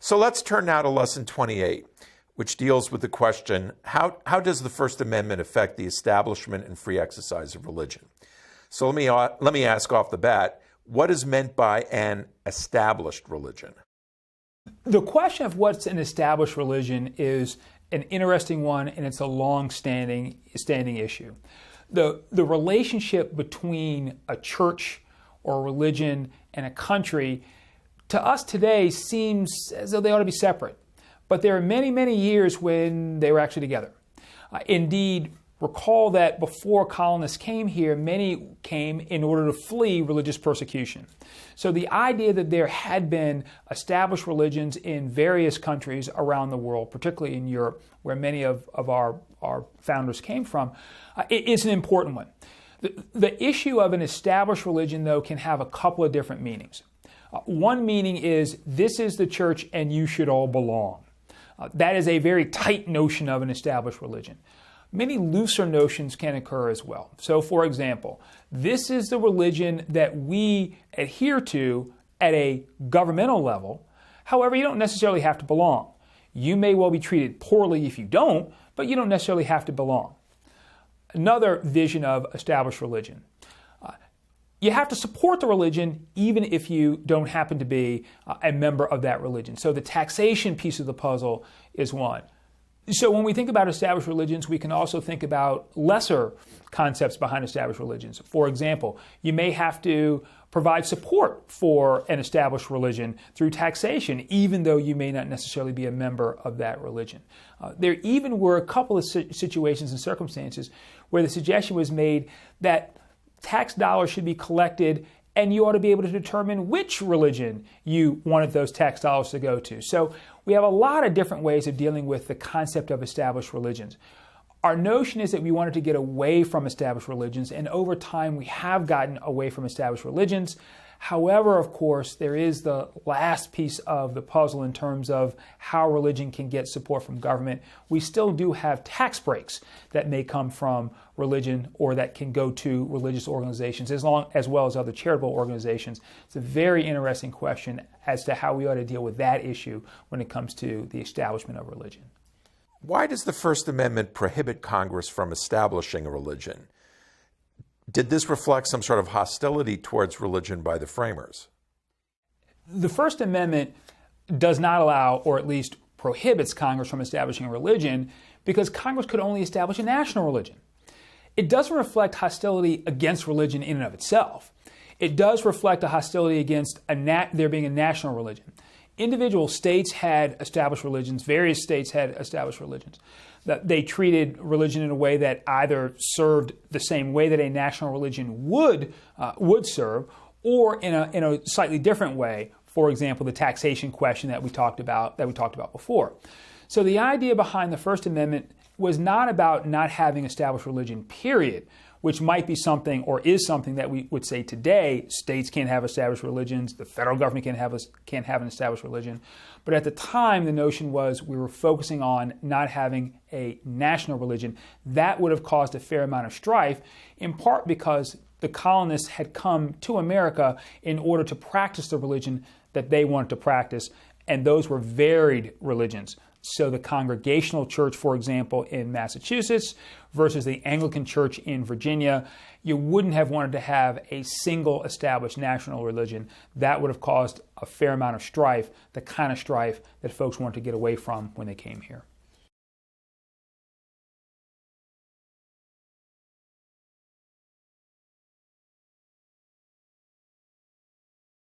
So let's turn now to Lesson 28, which deals with the question, how does the First Amendment affect the establishment and free exercise of religion? So let me ask off the bat, what is meant by an established religion? The question of what's an established religion is an interesting one, and it's a long-standing issue. The relationship between a church or a religion and a country, to us today, seems as though they ought to be separate. But there are many, many years when they were actually together. Indeed, recall that before colonists came here, many came in order to flee religious persecution. So the idea that there had been established religions in various countries around the world, particularly in Europe, where many of our founders came from, is an important one. The issue of an established religion, though, can have a couple of different meanings. One meaning is, this is the church and you should all belong. That is a very tight notion of an established religion. Many looser notions can occur as well. So, for example, this is the religion that we adhere to at a governmental level. However, you don't necessarily have to belong. You may well be treated poorly if you don't, but you don't necessarily have to belong. Another vision of established religion. You have to support the religion even if you don't happen to be a member of that religion. So the taxation piece of the puzzle is one. So when we think about established religions, we can also think about lesser concepts behind established religions. For example, you may have to provide support for an established religion through taxation, even though you may not necessarily be a member of that religion. There even were a couple of situations and circumstances where the suggestion was made that tax dollars should be collected and you ought to be able to determine which religion you wanted those tax dollars to go to. So we have a lot of different ways of dealing with the concept of established religions. Our notion is that we wanted to get away from established religions, and over time we have gotten away from established religions. However, of course, there is the last piece of the puzzle in terms of how religion can get support from government. We still do have tax breaks that may come from religion or that can go to religious organizations as well as other charitable organizations. It's a very interesting question as to how we ought to deal with that issue when it comes to the establishment of religion. Why does the First Amendment prohibit Congress from establishing a religion? Did this reflect some sort of hostility towards religion by the framers? The First Amendment does not allow, or at least prohibits, Congress from establishing a religion because Congress could only establish a national religion. It doesn't reflect hostility against religion in and of itself. It does reflect a hostility against there being a national religion. Individual states had established religions. Various states had established religions. That they treated religion in a way that either served the same way that a national religion would serve, or in a slightly different way. For example, the taxation question that we talked about before. So the idea behind the First Amendment was not about not having established religion, period, which might be something or is something that we would say today. States can't have established religions. The federal government can't have an established religion. But at the time, the notion was we were focusing on not having a national religion. That would have caused a fair amount of strife, in part because the colonists had come to America in order to practice the religion that they wanted to practice, and those were varied religions. So the Congregational Church, for example, in Massachusetts versus the Anglican Church in Virginia, you wouldn't have wanted to have a single established national religion. That would have caused a fair amount of strife, the kind of strife that folks wanted to get away from when they came here.